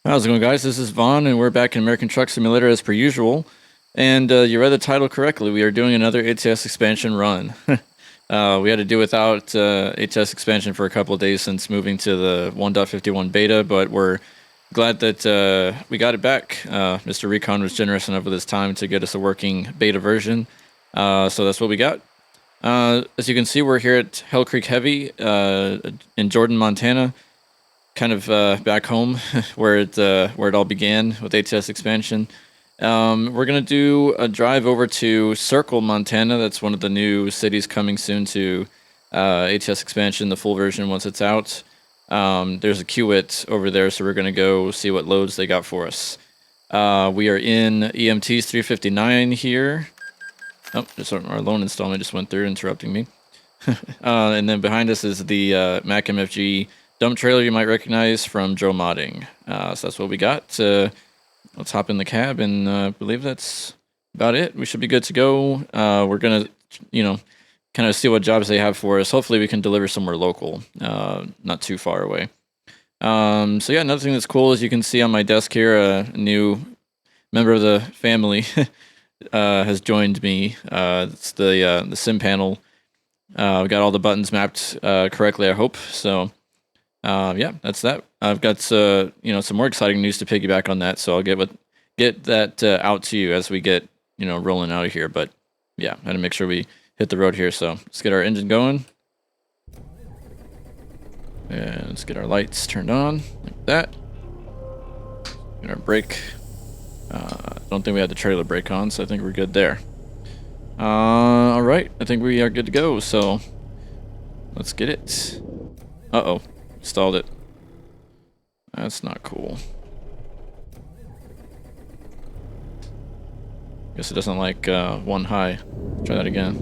How's it going, guys? This is Vaughn, and we're back in American Truck Simulator as per usual. And you read the title correctly. We are doing another ATS expansion run. We had to do without ATS expansion for a couple of days since moving to the 1.51 beta, but we're glad that we got it back. Mr. Recon was generous enough with his time to get us a working beta version. So that's what we got. As you can see, we're here at Hell Creek Heavy in Jordan, Montana. Kind of back home where it all began with ATS expansion. We're gonna do a drive over to Circle, Montana. That's one of the new cities coming soon to ATS expansion, the full version once it's out. There's a QIT over there, so we're gonna go see what loads they got for us. We are in EMT's 359 here. Oh, just our loan installment just went through, interrupting me. And then behind us is the Mac MFG dump trailer you might recognize from Dro Modding. So that's what we got. Let's hop in the cab, and I believe that's about it. We should be good to go. We're gonna, kind of see what jobs they have for us. Hopefully we can deliver somewhere local, not too far away. So yeah, another thing that's cool is you can see on my desk here, a new member of the family has joined me. It's the sim panel. We got all the buttons mapped correctly, I hope. So yeah, that's that. I've got some more exciting news to piggyback on that, so I'll get that out to you as we get rolling out of here. But yeah, I had to make sure we hit the road here. So let's get our engine going, and let's get our lights turned on like that. Get our brake. I don't think we had the trailer brake on, so I think we're good there. All right, I think we are good to go. So let's get it. Uh-oh. Stalled it. That's not cool. Guess it doesn't like one high. Try that again.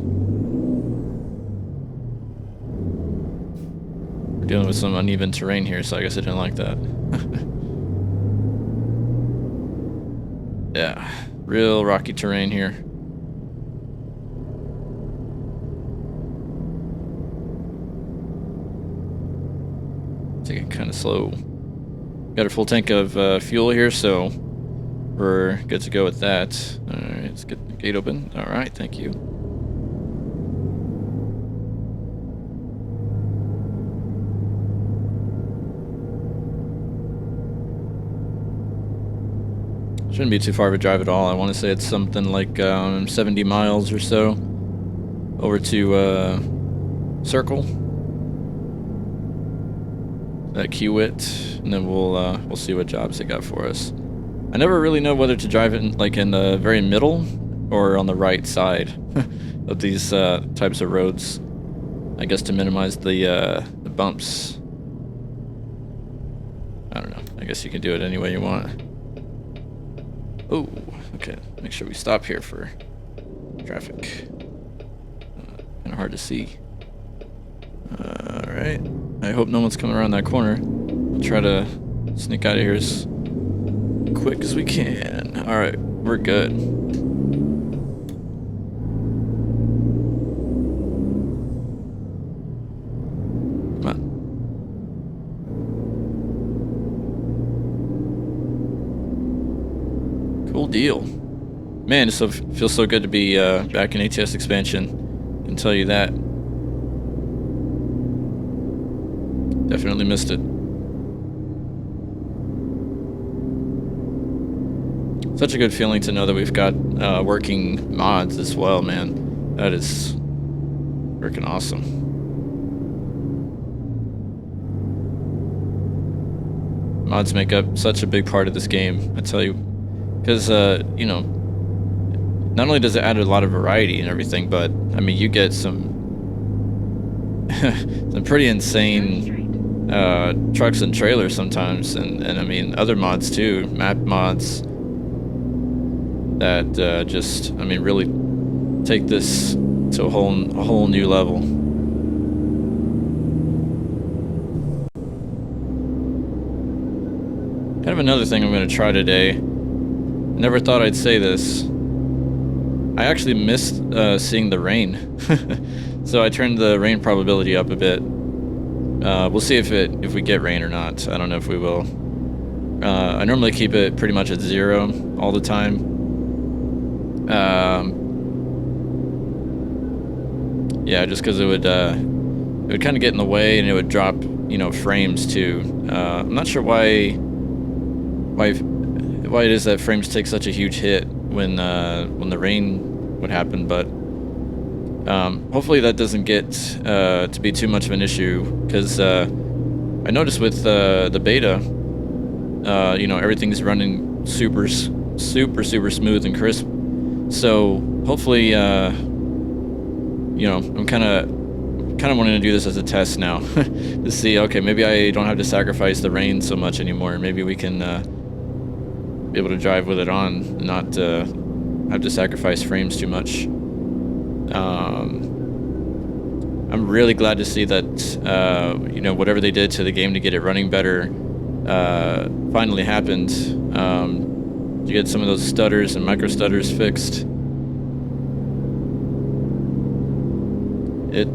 We're dealing with some uneven terrain here, so I guess it didn't like that. Yeah, real rocky terrain here. Taking it kind of slow. Got a full tank of fuel here, so we're good to go with that. Alright, let's get the gate open. Alright, thank you. Shouldn't be too far of a drive at all. I want to say it's something like 70 miles or so over to Circle. That QIT, and then we'll see what jobs they got for us. I never really know whether to drive it in the very middle or on the right side of these types of roads. I guess to minimize the bumps. I don't know. I guess you can do it any way you want. Oh, okay. Make sure we stop here for traffic. Kind of hard to see. Alright. I hope no one's coming around that corner. We'll try to sneak out of here as quick as we can. Alright, we're good. Come on. Cool deal. Man, it feels so good to be back in ATS expansion. I can tell you that. Definitely missed it. Such a good feeling to know that we've got working mods as well, man. That is freaking awesome. Mods make up such a big part of this game, I tell you. Because, not only does it add a lot of variety and everything, but, I mean, you get some pretty insane trucks and trailers sometimes, and I mean other mods too, map mods that just, I mean, really take this to a whole new level. Kind of another thing I'm going to try today. Never thought I'd say this. I actually missed seeing the rain, so I turned the rain probability up a bit. We'll see if we get rain or not. I don't know if we will. I normally keep it pretty much at 0 all the time. Yeah, just because it would kind of get in the way, and it would drop, you know, frames too. I'm not sure why it is that frames take such a huge hit when the rain would happen, but hopefully that doesn't get to be too much of an issue, because I noticed with the beta, you know, everything's running super smooth and crisp. So hopefully, you know, I'm kind of wanting to do this as a test now to see, okay, maybe I don't have to sacrifice the rain so much anymore. Maybe we can be able to drive with it on and not have to sacrifice frames too much. I'm really glad to see that, you know, whatever they did to the game to get it running better finally happened. To get some of those stutters and micro stutters fixed. It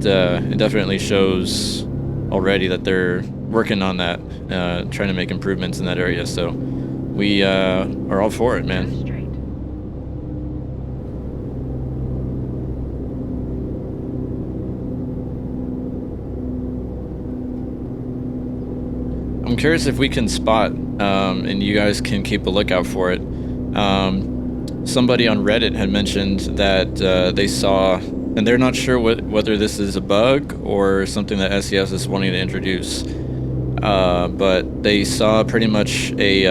definitely shows already that they're working on that, trying to make improvements in that area. So we are all for it, man. I'm curious if we can spot, and you guys can keep a lookout for it. Somebody on Reddit had mentioned that they saw, and they're not sure whether this is a bug or something that SES is wanting to introduce, but they saw pretty much a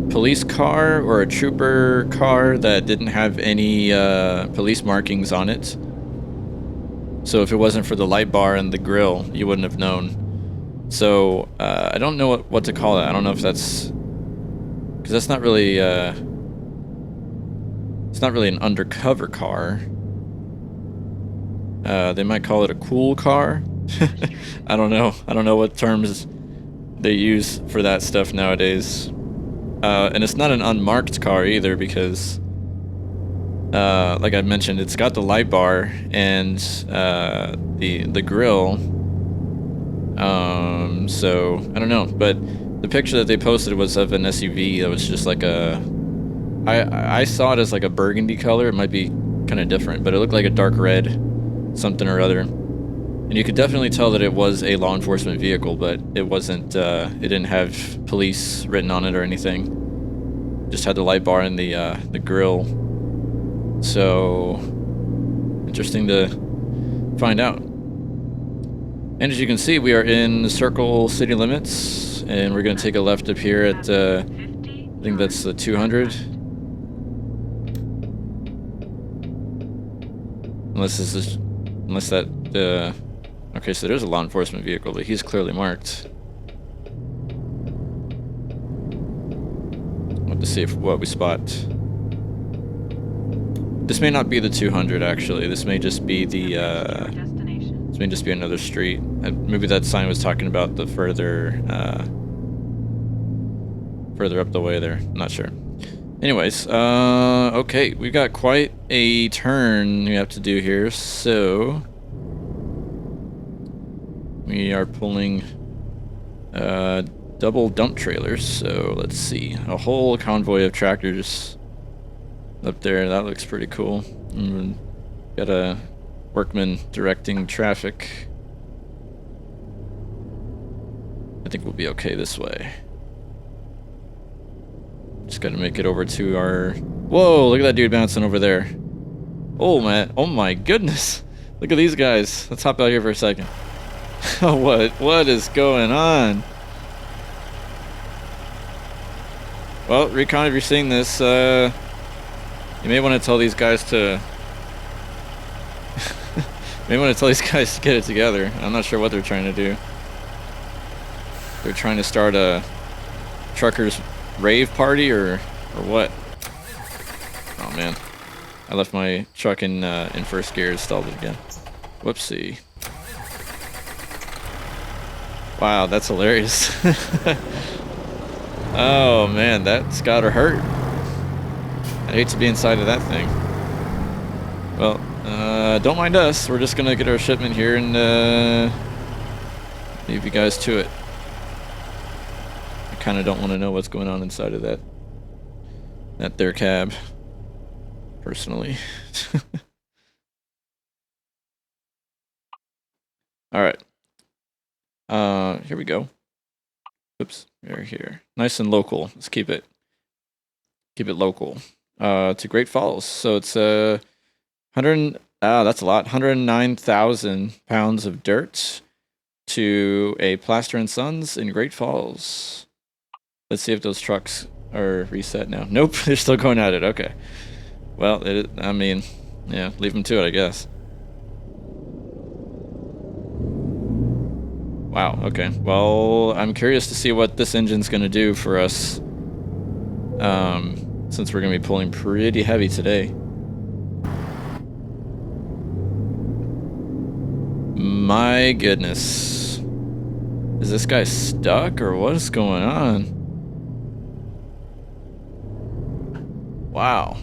police car or a trooper car that didn't have any police markings on it. So if it wasn't for the light bar and the grill, you wouldn't have known. So I don't know what to call that. I don't know if that's, because that's not really it's not really an undercover car. They might call it a cool car. I don't know. I don't know what terms they use for that stuff nowadays. And it's not an unmarked car either, because like I mentioned, it's got the light bar and the grill. So I don't know, but the picture that they posted was of an SUV that was just like a, I saw it as like a burgundy color. It might be kind of different, but it looked like a dark red something or other. And you could definitely tell that it was a law enforcement vehicle, but it wasn't, it didn't have police written on it or anything. Just had the light bar and the grill. So interesting to find out. And as you can see, we are in Circle city limits, and we're going to take a left up here at, I think that's the 200. Unless that, okay, so there's a law enforcement vehicle, but he's clearly marked. Want to see what we spot. This may not be the 200, actually. This may just be the, this may just be another street. Maybe that sign was talking about the further up the way there. I'm not sure. Anyways, okay, we've got quite a turn we have to do here, so we are pulling double dump trailers. So let's see, a whole convoy of tractors up there. That looks pretty cool. Got a workman directing traffic. I think we'll be okay this way. Just gotta make it over to our... Whoa, look at that dude bouncing over there. Oh, man. Oh, my goodness. Look at these guys. Let's hop out here for a second. What is going on? Well, Recon, if you're seeing this, you may want to tell these guys to... you may want to tell these guys to get it together. I'm not sure what they're trying to do. They're trying to start a truckers rave party or what? Oh man, I left my truck in first gear. It stalled it again. Whoopsie. Wow, that's hilarious. Oh man, that's gotta hurt. I hate to be inside of that thing. Well, don't mind us. We're just gonna get our shipment here and leave you guys to it. I kind of don't want to know what's going on inside of that there cab, personally. All right. Here we go. Oops, we're here. Nice and local. Let's keep it local. To Great Falls. So it's 100. That's a lot. 109,000 pounds of dirt to a Plaster and Sons in Great Falls. Let's see if those trucks are reset now. Nope, they're still going at it. Okay. Well, I mean, yeah, leave them to it, I guess. Wow, okay. Well, I'm curious to see what this engine's going to do for us, since we're going to be pulling pretty heavy today. My goodness. Is this guy stuck or what is going on? Wow.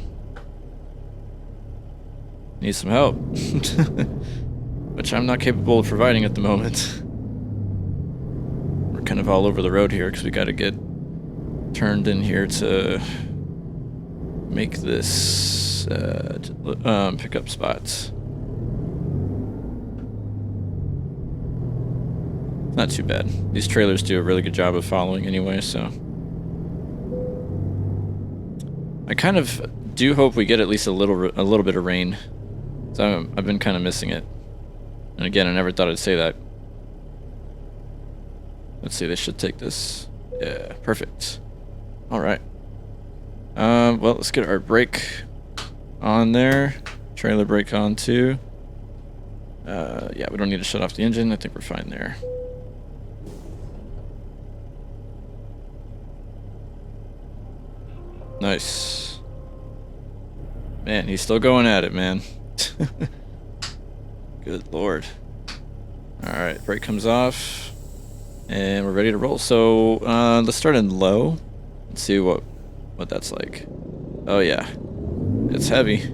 Need some help. Which I'm not capable of providing at the moment. We're kind of all over the road here because we got to get turned in here to make this pickup spots. Not too bad. These trailers do a really good job of following anyway, so. I kind of do hope we get at least a little bit of rain. So I've been kind of missing it. And again, I never thought I'd say that. Let's see, they should take this. Yeah, perfect. All right. Well, let's get our brake on there. Trailer brake on too. Yeah, we don't need to shut off the engine. I think we're fine there. Nice. Man, he's still going at it, man. Good lord. Alright, brake comes off. And we're ready to roll. So, let's start in low. Let's see what that's like. Oh yeah. It's heavy.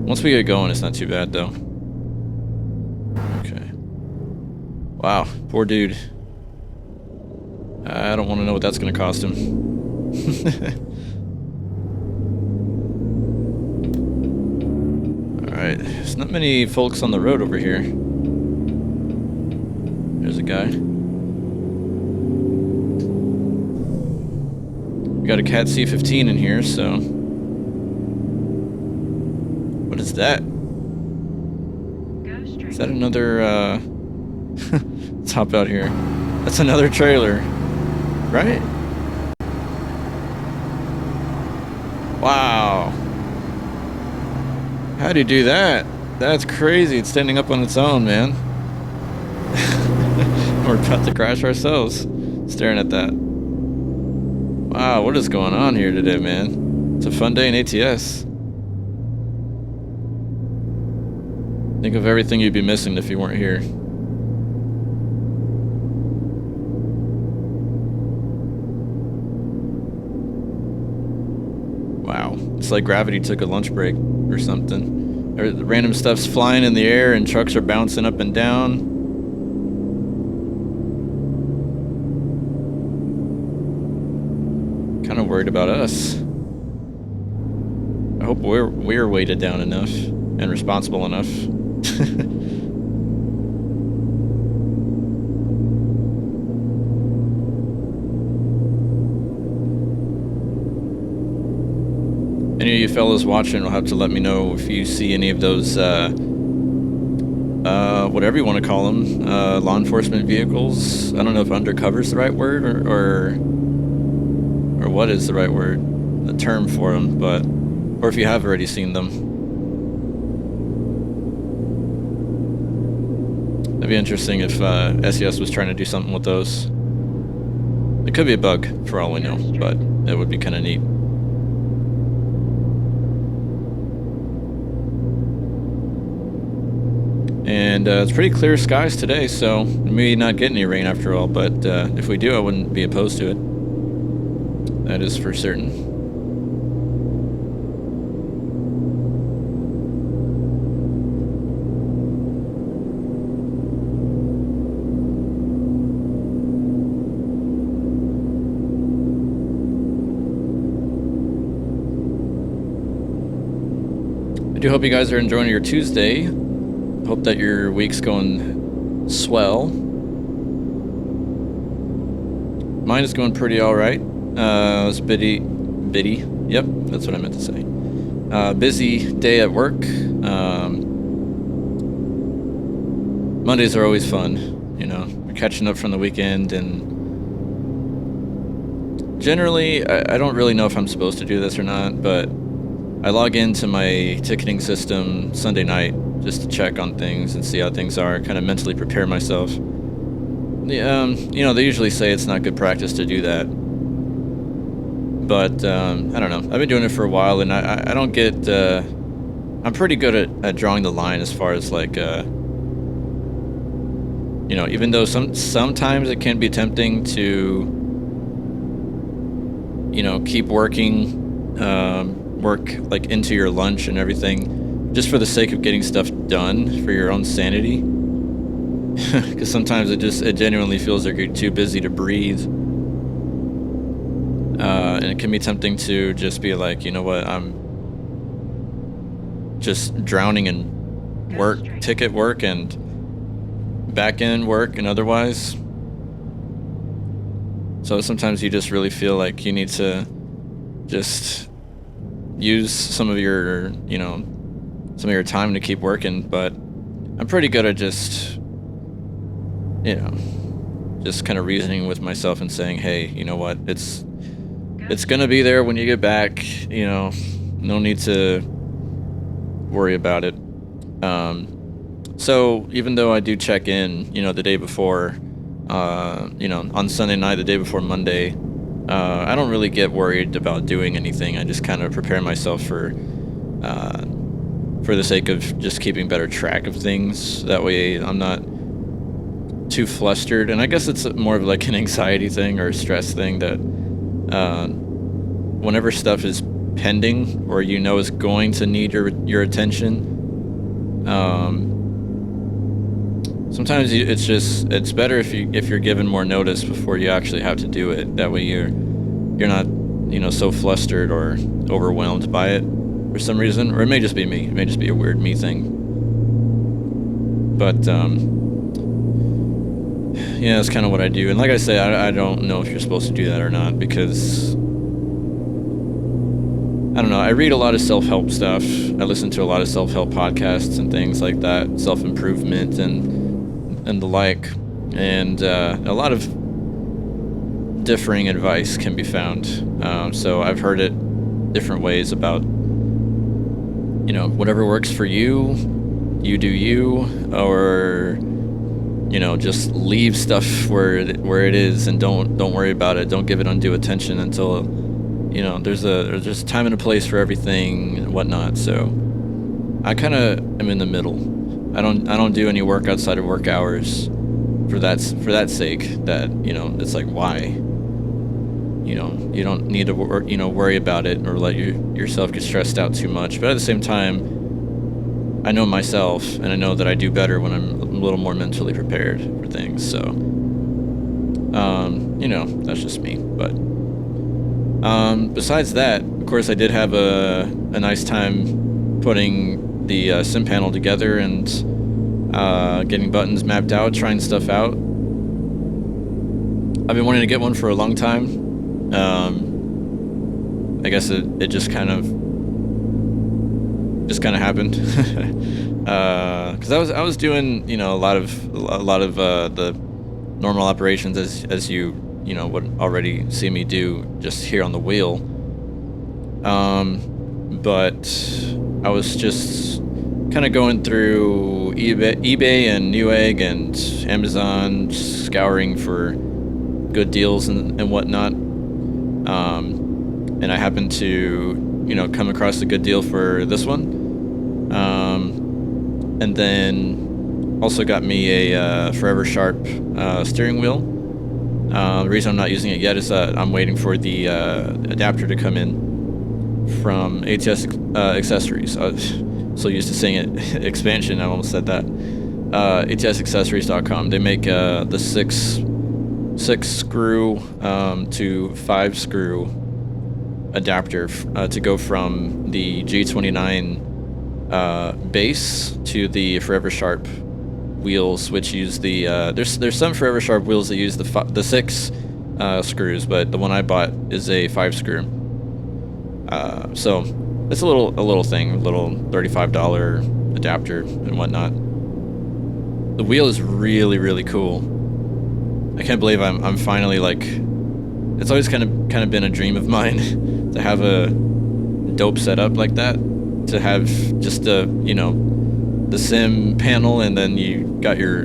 Once we get going, it's not too bad though. Okay. Wow, poor dude. I don't want to know what that's going to cost him. Alright, there's not many folks on the road over here. There's a guy. We got a Cat C15 in here, so... What is that? Is that another, Let's hop out here. That's another trailer. Right? Wow. How'd you do that? That's crazy. It's standing up on its own, man. We're about to crash ourselves staring at that. Wow, what is going on here today, man? It's a fun day in ATS. Think of everything you'd be missing if you weren't here. Wow, it's like gravity took a lunch break or something. The random stuff's flying in the air and trucks are bouncing up and down. Kind of worried about us. I hope we're weighted down enough and responsible enough. Any of you fellas watching will have to let me know if you see any of those, whatever you want to call them, law enforcement vehicles. I don't know if undercover is the right word or what is the right word, the term for them, or if you have already seen them. It'd be interesting if SES was trying to do something with those. It could be a bug for all we know, but it would be kind of neat. And it's pretty clear skies today, so we may not get any rain after all, but if we do, I wouldn't be opposed to it. That is for certain. I do hope you guys are enjoying your Tuesday. Hope that your week's going swell. Mine is going pretty alright. It's bitty. Yep, that's what I meant to say. Busy day at work. Mondays are always fun, you know. We're catching up from the weekend, and generally, I don't really know if I'm supposed to do this or not, but I log into my ticketing system Sunday night just to check on things and see how things are, kind of mentally prepare myself. You know, they usually say it's not good practice to do that, but I don't know. I've been doing it for a while, and I don't get. I'm pretty good at drawing the line as far as like, you know, even though sometimes it can be tempting to, you know, keep working, work like into your lunch and everything, just for the sake of getting stuff done for your own sanity. Because sometimes it genuinely feels like you're too busy to breathe. And it can be tempting to just be like, you know what, I'm just drowning in work, ticket work, and back-end work and otherwise. So sometimes you just really feel like you need to just use some of your, you know, some of your time to keep working, but I'm pretty good at just, you know, just kind of reasoning with myself and saying, hey, you know what, it's gonna be there when you get back, you know, no need to worry about it. So even though I do check in, you know, the day before, you know, on Sunday night, the day before Monday, I don't really get worried about doing anything. I just kind of prepare myself for the sake of just keeping better track of things. That way I'm not too flustered. And I guess it's more of like an anxiety thing or a stress thing that whenever stuff is pending or you know is going to need your attention, sometimes it's better if you're given more notice before you actually have to do it. That way you're not, you know, so flustered or overwhelmed by it for some reason. Or it may just be me. It may just be a weird me thing. But yeah, that's kind of what I do. And like I say, I don't know if you're supposed to do that or not, because I don't know. I read a lot of self-help stuff. I listen to a lot of self-help podcasts and things like that, self-improvement and the like. And a lot of differing advice can be found. So I've heard it different ways about, you know, whatever works for you, you do you, or, you know, just leave stuff where it is and don't worry about it. Don't give it undue attention until, you know, there's a time and a place for everything and whatnot. So I kind of am in the middle. I don't do any work outside of work hours for that sake. That, you know, it's like, why? You know, you don't need to worry about it or let yourself get stressed out too much. But at the same time, I know myself, and I know that I do better when I'm a little more mentally prepared for things. So, you know, that's just me. But besides that, of course, I did have a nice time putting the sim panel together and getting buttons mapped out, trying stuff out. I've been wanting to get one for a long time. I guess it just kind of happened. Because I was doing, you know, a lot of the normal operations as you know would already see me do just here on the wheel. But I was just kind of going through eBay and Newegg and Amazon, scouring for good deals and whatnot. And I happened to, you know, come across a good deal for this one. And then also got me a Forever Sharp steering wheel. The reason I'm not using it yet is that I'm waiting for the adapter to come in from ATS Accessories. So used to saying it Expansion, I almost said that. ATSaccessories.com. They make the 6 screw to 5 screw adapter to go from the G29 base to the Forever Sharp wheels, which use the there's some Forever Sharp wheels that use the 6 screws, but the one I bought is a 5 screw. So it's a little thing, a little $35 adapter and whatnot. The wheel is really cool. I can't believe I'm finally, like, it's always kind of been a dream of mine to have a dope setup like that, to have just the, you know, the sim panel, and then you got your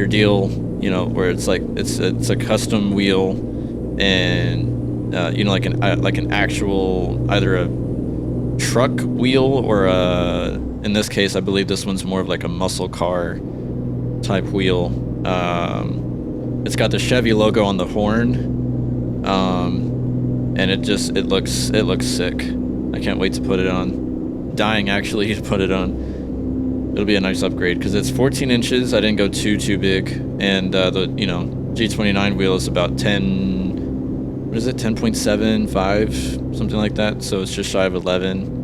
deal, you know, where it's like it's a custom wheel, and you know, like an actual, either a truck wheel or in this case I believe this one's more of like a muscle car type wheel. It's got the Chevy logo on the horn, and it looks sick. I can't wait to put it on. Dying actually to put it on. It'll be a nice upgrade because it's 14 inches. I didn't go too big, and the, you know, G29 wheel is about 10. What is it? 10.75, something like that. So it's just shy of 11.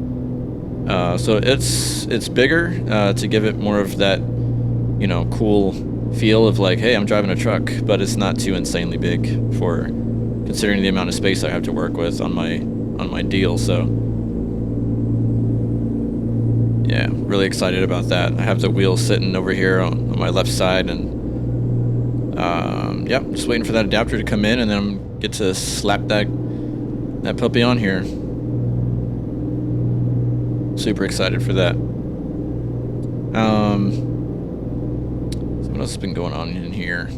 So it's bigger to give it more of that, you know, cool feel of like, hey, I'm driving a truck, but it's not too insanely big for considering the amount of space I have to work with on my deal. So yeah, really excited about that. I have the wheel sitting over here on my left side, and yeah, just waiting for that adapter to come in, and then I'm get to slap that puppy on here. Super excited for that. So what else has been going on in here?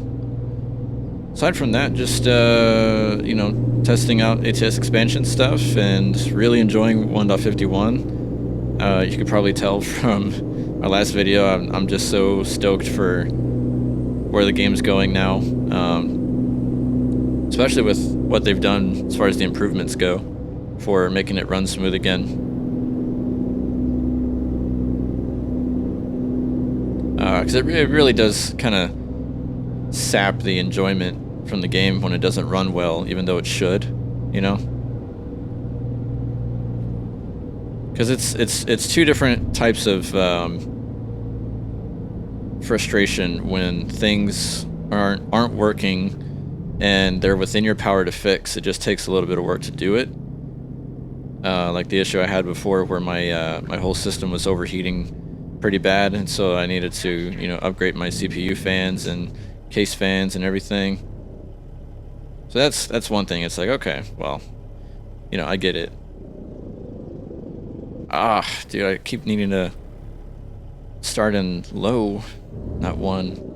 Aside from that, just you know, testing out ATS expansion stuff and really enjoying 1.51. You could probably tell from our last video, I'm just so stoked for where the game's going now, especially with what they've done as far as the improvements go for making it run smooth again. Because it really does kind of sap the enjoyment from the game when it doesn't run well, even though it should, you know? Because it's two different types of frustration when things aren't working and they're within your power to fix. It just takes a little bit of work to do it. Like the issue I had before, where my my whole system was overheating pretty bad, and so I needed to, you know, upgrade my CPU fans and case fans and everything. So that's one thing. It's like, okay, well, you know, I get it. Ah, dude, I keep needing to start in low, not 1.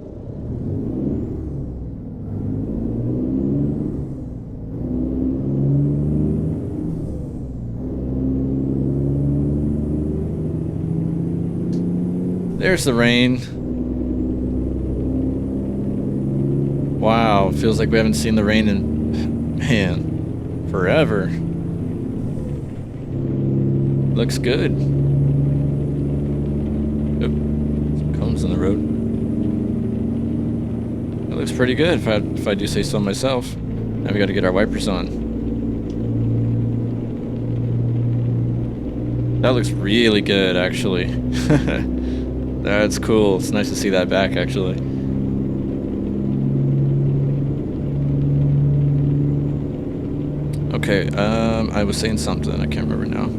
There's the rain. Wow, feels like we haven't seen the rain in, man, forever. Looks good. Oh, some cones in the road. It looks pretty good if I do say so myself. Now we got to get our wipers on. That looks really good, actually. That's cool. It's nice to see that back, actually. Okay, I was saying something. I can't remember now.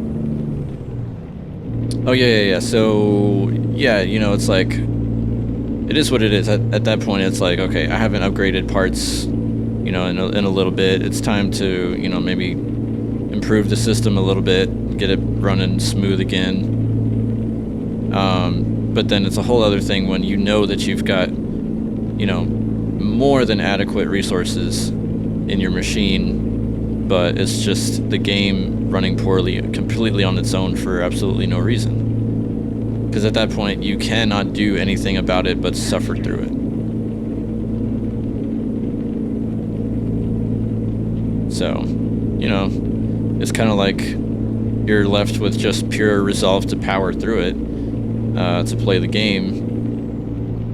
Oh, yeah. So, yeah, you know, it's like, it is what it is. At that point, it's like, okay, I haven't upgraded parts, you know, in a little bit. It's time to, you know, maybe improve the system a little bit, get it running smooth again. But then it's a whole other thing when you know that you've got, you know, more than adequate resources in your machine, but it's just the game running poorly, completely on its own for absolutely no reason. Because at that point, you cannot do anything about it but suffer through it. So, you know, it's kind of like you're left with just pure resolve to power through it, to play the game,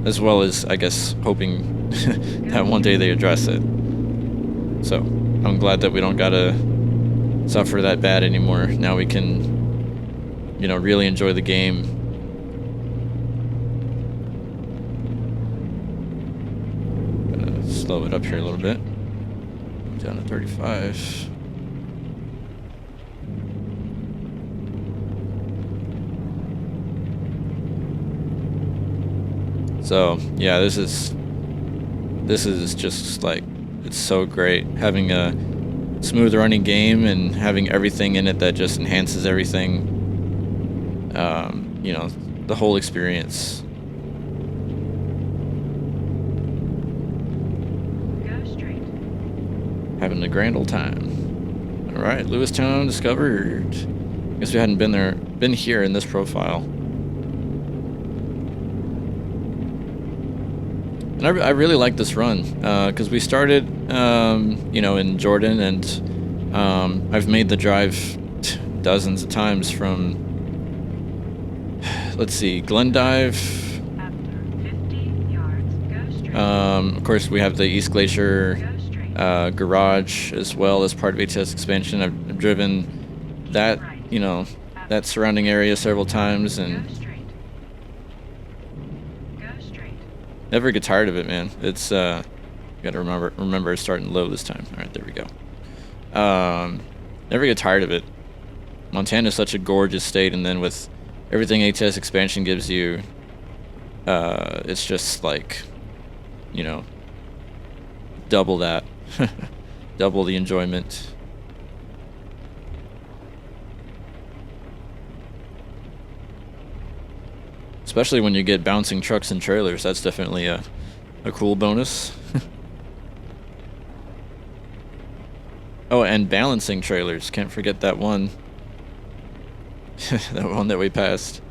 as well as, I guess, hoping that one day they address it. So, I'm glad that we don't gotta suffer that bad anymore. Now we can you know, really enjoy the game. Gonna slow it up here a little bit. Down to 35. So yeah, this is just like, it's so great having a smooth running game and having everything in it that just enhances everything. You know, the whole experience. Go straight. Having a grand old time. All right, Lewistown discovered. Guess we hadn't been here in this profile. And I really like this run because we started, you know, in Jordan, and I've made the drive dozens of times from, let's see, Glendive. After 50 yards, go straight. Of course, we have the East Glacier garage as well as part of ATS Expansion. I've driven that, you know, that surrounding area several times, and never get tired of it, man. It's you gotta remember starting low this time. All right, there we go. Never get tired of it. Montana's such a gorgeous state, and then with everything ATS Expansion gives you, it's just like, you know, double that. Double the enjoyment. Especially when you get bouncing trucks and trailers, that's definitely a cool bonus. Oh, and balancing trailers, can't forget that one. That one that we passed.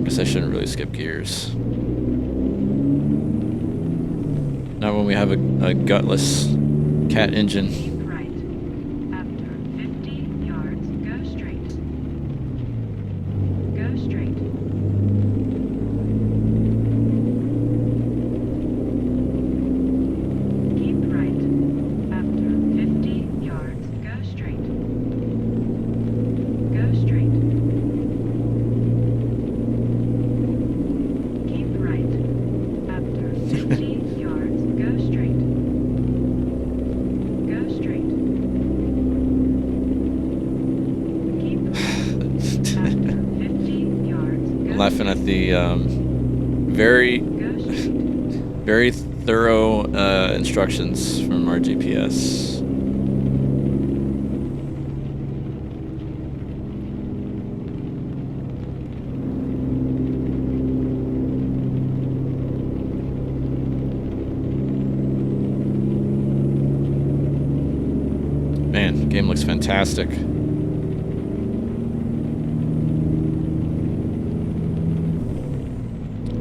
Guess I shouldn't really skip gears. Not when we have a gutless cat engine. Keep right. After 50 yards, go straight. Go straight. Keep right. After 50 yards, go straight. Go straight. Keep right. After 50 yards, go straight. Go straight. Keep right. After 50 yards, go I'm laughing at the straight. Go straight. very thorough instructions from our GPS. Man, the game looks fantastic.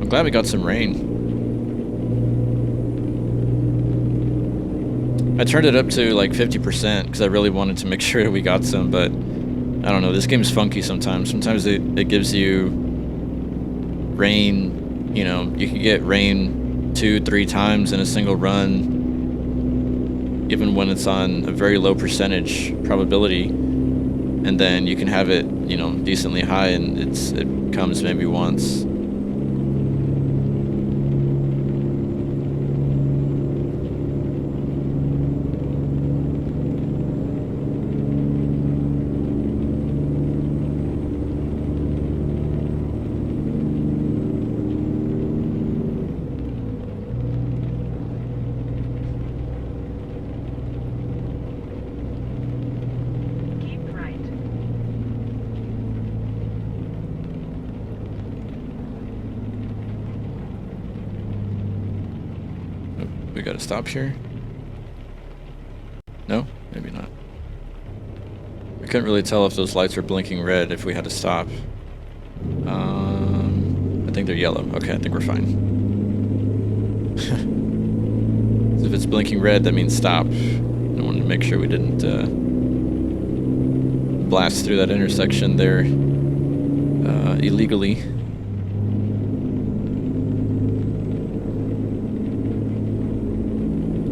I'm glad we got some rain. I turned it up to like 50% because I really wanted to make sure that we got some, but I don't know, this game's funky sometimes. Sometimes it gives you rain, you know, you can get rain 2-3 times in a single run, even when it's on a very low percentage probability, and then you can have it, you know, decently high, and it comes maybe once. Keep right. We gotta stop here? No? Maybe not. I couldn't really tell if those lights were blinking red if we had to stop. I think they're yellow. Okay, I think we're fine. So if it's blinking red, that means stop. I wanted to make sure we didn't blast through that intersection there illegally.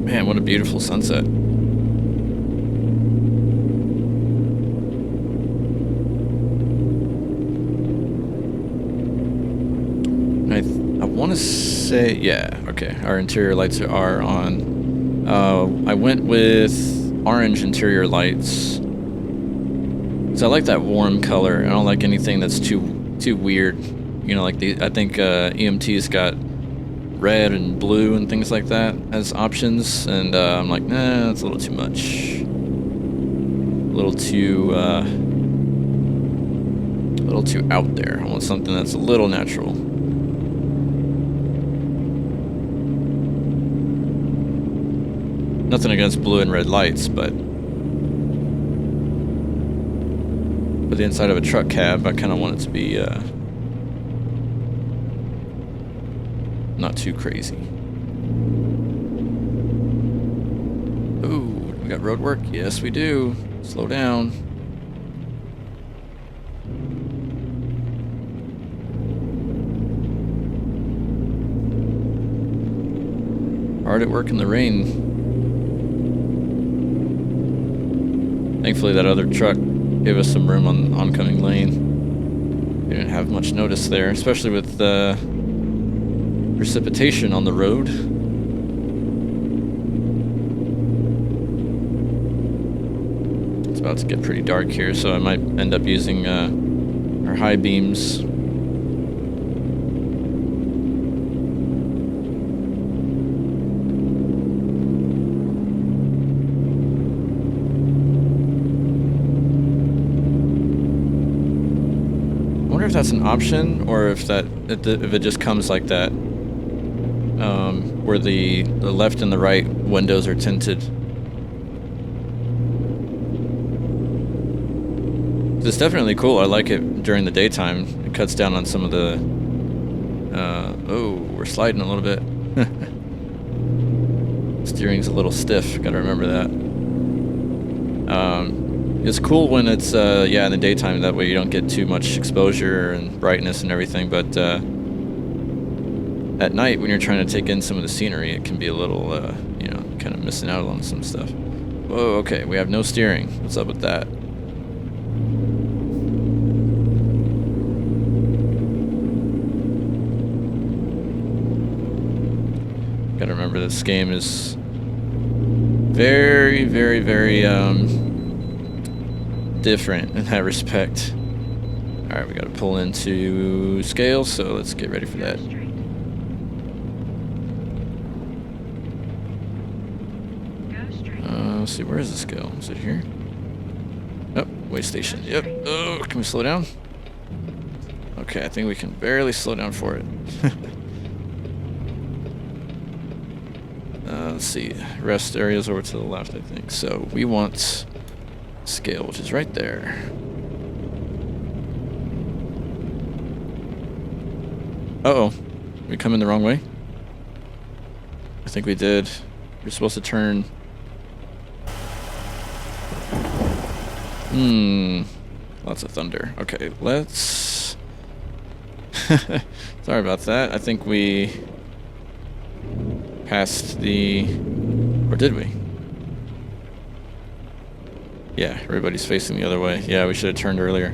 Man, what a beautiful sunset. I want to say, yeah, okay, our interior lights are on. I went with orange interior lights. So I like that warm color. I don't like anything that's too weird. You know, like I think EMT's got red and blue and things like that as options, and I'm like, nah, that's a little too much. A little too out there. I want something that's a little natural. Nothing against blue and red lights, but for the inside of a truck cab, I kind of want it to be not too crazy. Ooh, we got road work? Yes, we do. Slow down. Hard at work in the rain. Thankfully, that other truck gave us some room on the oncoming lane. We didn't have much notice there, especially with the precipitation on the road. It's about to get pretty dark here, so I might end up using our high beams. If that's an option, or if it just comes like that, where the left and the right windows are tinted. It's definitely cool. I like it during the daytime. It cuts down on some of the. Oh, we're sliding a little bit. Steering's a little stiff. Got to remember that. It's cool when it's, yeah, in the daytime, that way you don't get too much exposure and brightness and everything, but at night, when you're trying to take in some of the scenery, it can be a little, you know, kind of missing out on some stuff. Whoa, okay, we have no steering. What's up with that? Gotta remember this game is very, very, very, different in that respect. Alright, we gotta pull into scale, so let's get ready for that. Let's see, where is the scale? Is it here? Oh, way station. Yep. Oh, can we slow down? Okay, I think we can barely slow down for it. Let's see. Rest areas over to the left, I think. So we want scale, which is right there. Uh-oh. We come in the wrong way? I think we did. We're supposed to turn. Lots of thunder. Okay, let's... Sorry about that. I think we passed the... Or did we? Yeah, everybody's facing the other way. Yeah, we should have turned earlier.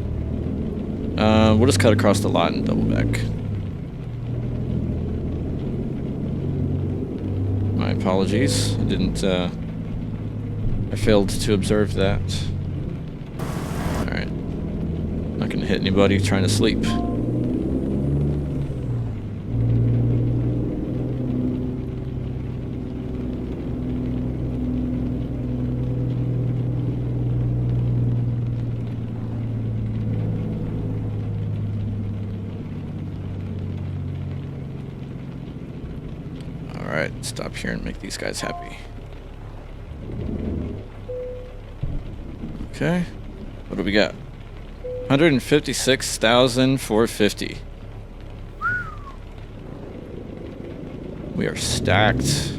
We'll just cut across the lot and double back. My apologies. I didn't, I failed to observe that. Alright. Not gonna hit anybody trying to sleep. Alright, stop here and make these guys happy. Okay. What do we got? 156,450. We are stacked.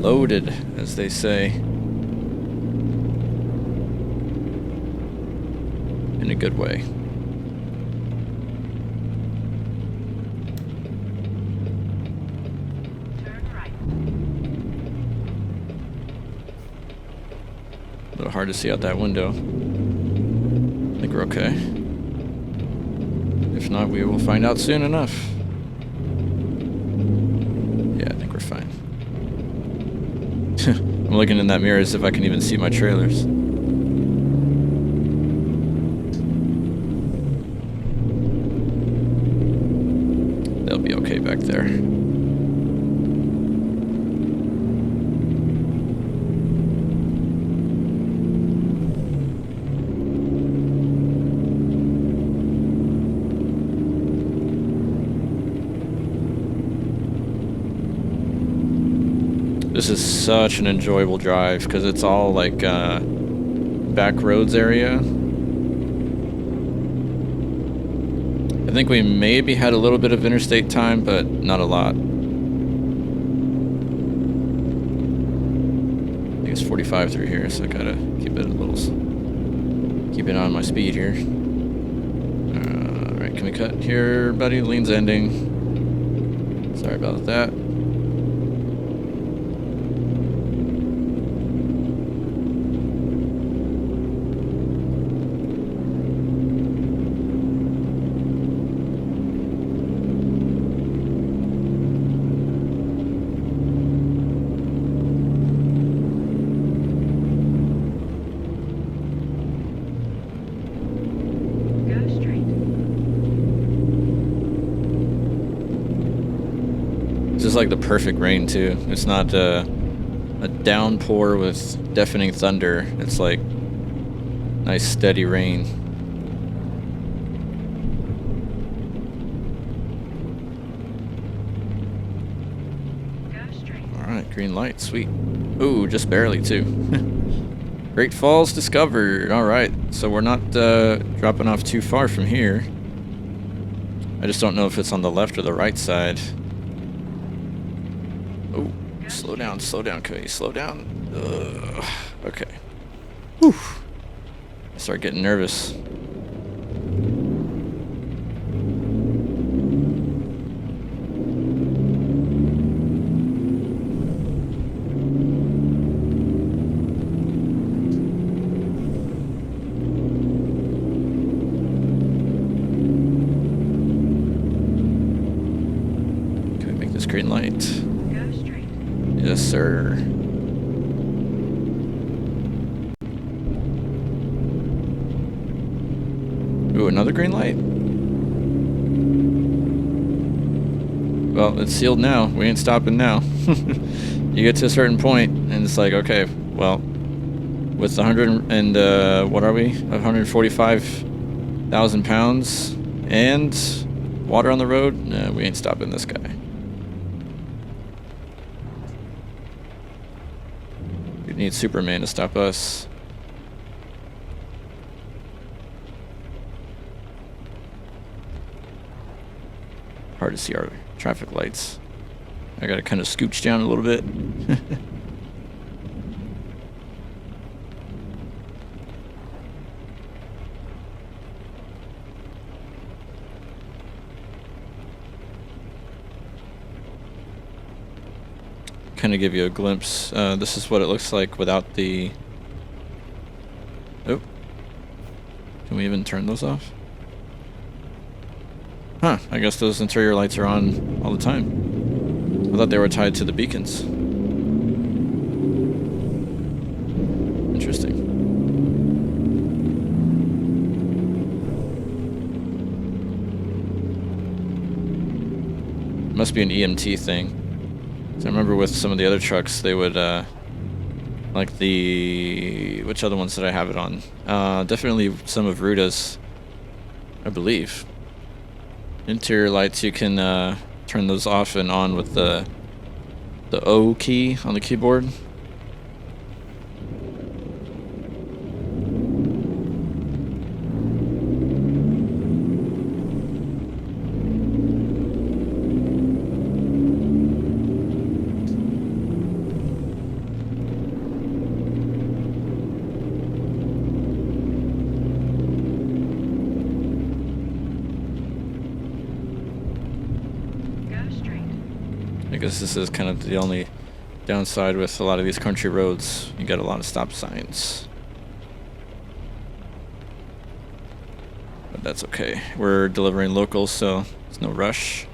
Loaded, as they say. In a good way. hard to see out that window. I think we're okay. If not, we will find out soon enough. Yeah, I think we're fine. I'm looking in that mirror as if I can even see my trailers. They'll be okay back there. This is such an enjoyable drive because it's all like back roads area. I think we maybe had a little bit of interstate time, but not a lot. I think it's 45 through here, so I gotta keep it a little, keep it on my speed here. All right, can we cut here, buddy? Lean's ending. Sorry about that. This is like the perfect rain too. It's not a downpour with deafening thunder. It's like nice steady rain. Alright, green light, sweet. Ooh, just barely too. Great Falls discovered. Alright, so we're not dropping off too far from here. I just don't know if it's on the left or the right side. Oh, slow down, Cody, slow down. Okay. Whew. I start getting nervous. Can we make this green light? Yes, sir. Ooh, another green light? Well, it's sealed now. We ain't stopping now. You get to a certain point, and it's like, okay, well, with 100 and, what are we? 145,000 pounds and water on the road? Nah, we ain't stopping this guy. Need Superman to stop us. Hard to see our traffic lights. I gotta kind of scooch down a little bit. Kind of give you a glimpse. This is what it looks like without the... Oh. Can we even turn those off? Huh, I guess those interior lights are on all the time. I thought they were tied to the beacons. Interesting. Must be an EMT thing. I remember with some of the other trucks, they would, like the... Which other ones did I have it on? Definitely some of Ruta's, I believe. Interior lights, you can turn those off and on with the O key on the keyboard. I guess this is kind of the only downside with a lot of these country roads. You got a lot of stop signs. that's okay. We're delivering locals, so there's no rush.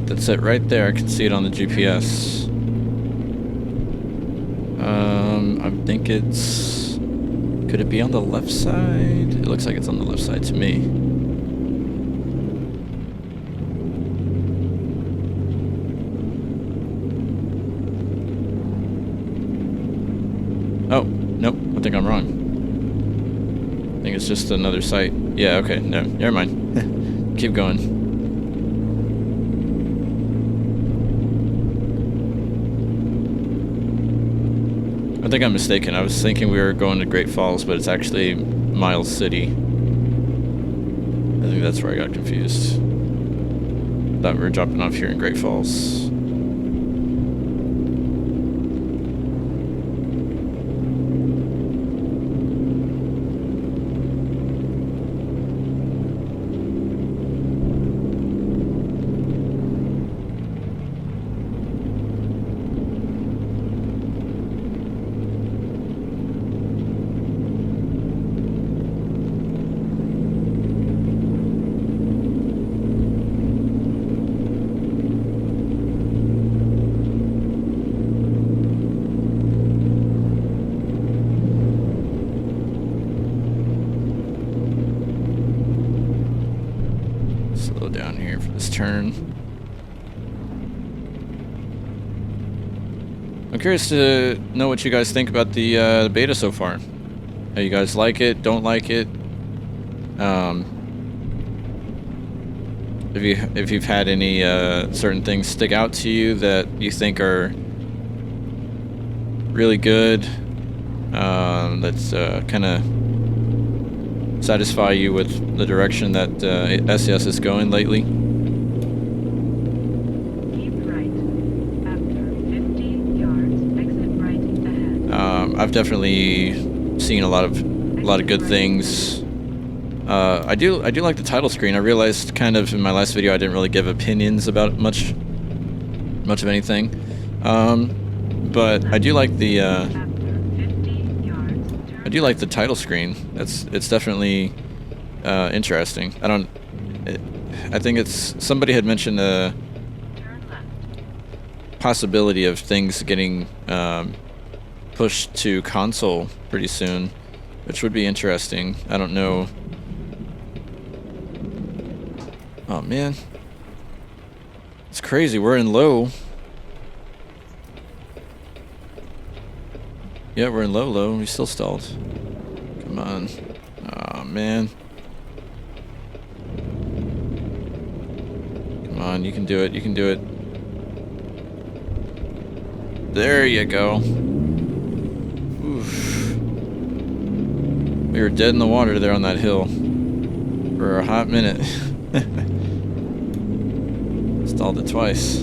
That's it right there. I can see it on the GPS. I think it's... Could it be on the left side? It looks like it's on the left side to me. Oh, nope. I think I'm wrong. I think it's just another site. Yeah, okay. No, never mind. Keep going. I think I'm mistaken. I was thinking we were going to Great Falls, but it's actually Miles City. I think that's where I got confused. Thought we were dropping off here in Great Falls. Down here for this turn. I'm curious to know what you guys think about the beta so far. How you guys like it? Don't like it? If you've had any certain things stick out to you that you think are really good, that's kind of satisfy you with the direction that SES is going lately? Keep right. After 50 yards, exit right ahead. I've definitely seen a lot of good things. I do like the title screen. I realized kind of in my last video I didn't really give opinions about much of anything, but I do like the title screen. It's definitely interesting. I think it's somebody had mentioned the possibility of things getting pushed to console pretty soon, which would be interesting. I don't know. Oh man, it's crazy. We're in low. Yeah, we're in low. We still stalled. Come on. Oh man. Come on, you can do it. You can do it. There you go. Oof. We were dead in the water there on that hill for a hot minute. Stalled it twice.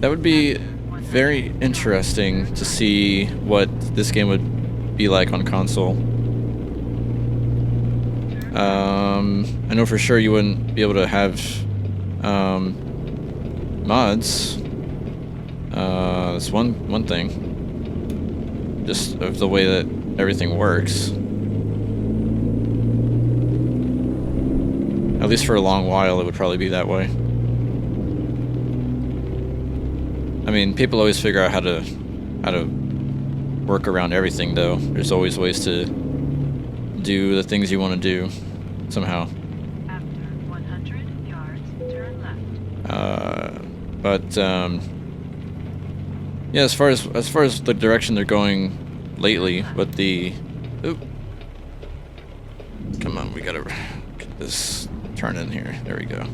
That would be very interesting to see what this game would be like on console. I know for sure you wouldn't be able to have mods. That's one thing. Just of the way that everything works. At least for a long while, it would probably be that way. I mean, people always figure out how to work around everything, though. There's always ways to do the things you want to do somehow. After 100 yards, turn left. Yeah, as far as the direction they're going lately, with the oop, come on, we gotta get this turn in here. There we go.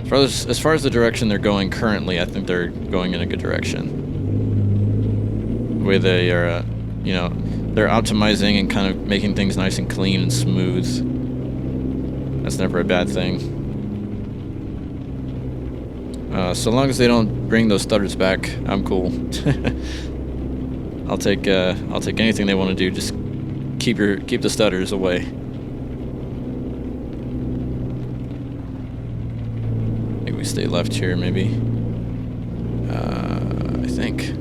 As As far as the direction they're going currently, I think they're going in a good direction. The way they are, you know, they're optimizing and kind of making things nice and clean and smooth. That's never a bad thing. So long as they don't bring those stutters back, I'm cool. I'll take anything they want to do. Just keep the stutters away. Maybe we stay left here. Maybe. I think.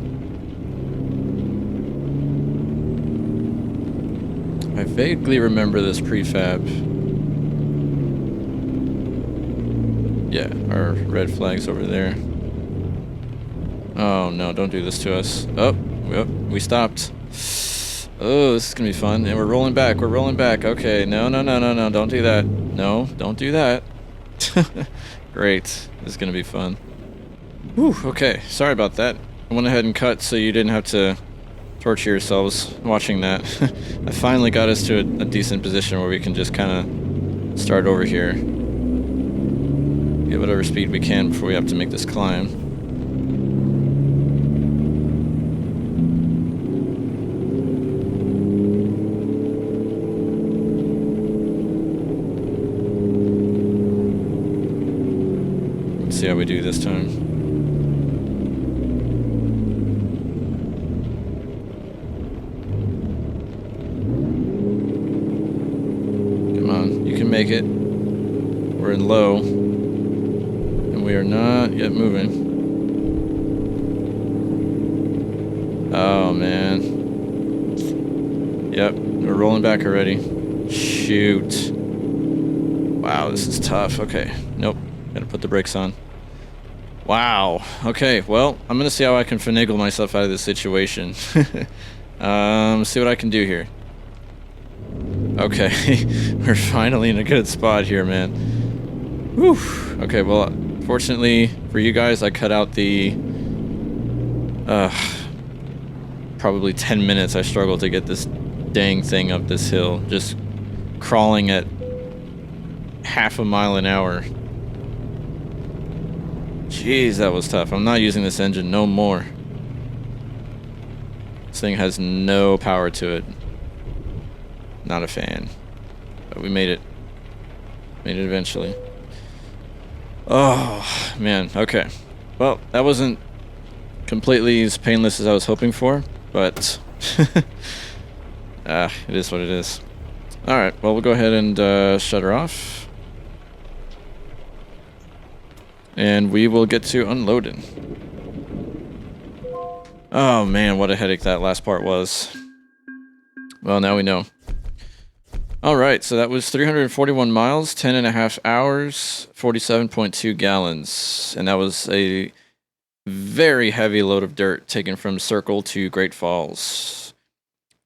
I vaguely remember this prefab. Yeah, our red flag's over there. Oh no, don't do this to us. Oh, yep, we stopped. Oh, this is gonna be fun. And we're rolling back, Okay, no, don't do that. No, don't do that. Great, this is gonna be fun. Whew, okay, sorry about that. I went ahead and cut so you didn't have to torture yourselves watching that. I finally got us to a decent position where we can just kind of start over here. Get whatever speed we can before we have to make this climb. Let's see how we do this time. Come on, you can make it. We're in low. We are not yet moving. Oh man. Yep, we're rolling back already. Shoot. Wow, this is tough. Okay, nope. Gotta put the brakes on. Wow. Okay, well, I'm gonna see how I can finagle myself out of this situation. See what I can do here. Okay, we're finally in a good spot here, man. Whew. Okay, well, fortunately for you guys, I cut out the probably 10 minutes I struggled to get this dang thing up this hill, just crawling at half a mile an hour. Jeez, that was tough. I'm not using this engine no more. This thing has no power to it. Not a fan. But we made it. Made it eventually. Oh, man. Okay. Well, that wasn't completely as painless as I was hoping for, but it is what it is. Alright, well, we'll go ahead and shut her off. And we will get to unloading. Oh, man, what a headache that last part was. Well, now we know. Alright, so that was 341 miles, 10.5 hours, 47.2 gallons. And that was a very heavy load of dirt taken from Circle to Great Falls.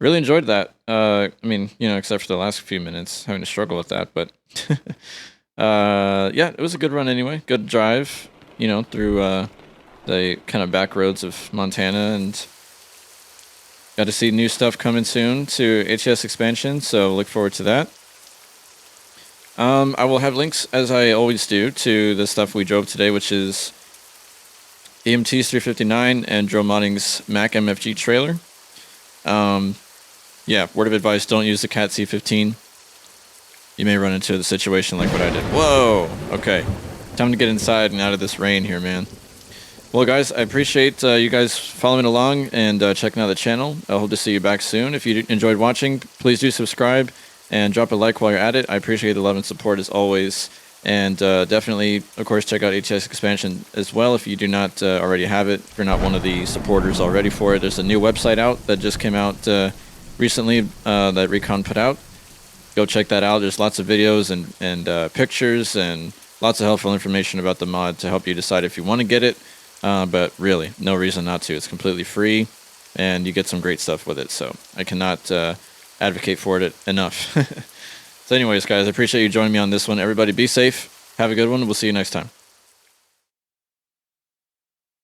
Really enjoyed that. I mean, you know, except for the last few minutes, having to struggle with that, but yeah, it was a good run anyway. Good drive, you know, through the kind of back roads of Montana, and got to see new stuff coming soon to ATS Expansion, so look forward to that. I will have links, as I always do, to the stuff we drove today, which is EMT's 359 and Dro Modding's Mac MFG trailer. Yeah, word of advice, don't use the Cat C15. You may run into the situation like what I did. Whoa! Okay. Time to get inside and out of this rain here, man. Well, guys, I appreciate you guys following along and checking out the channel. I hope to see you back soon. If you enjoyed watching, please do subscribe and drop a like while you're at it. I appreciate the love and support as always. And definitely, of course, check out ATS Expansion as well if you do not already have it. If you're not one of the supporters already for it, there's a new website out that just came out recently that Recon put out. Go check that out. There's lots of videos and pictures and lots of helpful information about the mod to help you decide if you want to get it. But really, no reason not to. It's completely free, and you get some great stuff with it. So I cannot advocate for it enough. So anyways, guys, I appreciate you joining me on this one. Everybody be safe. Have a good one. We'll see you next time.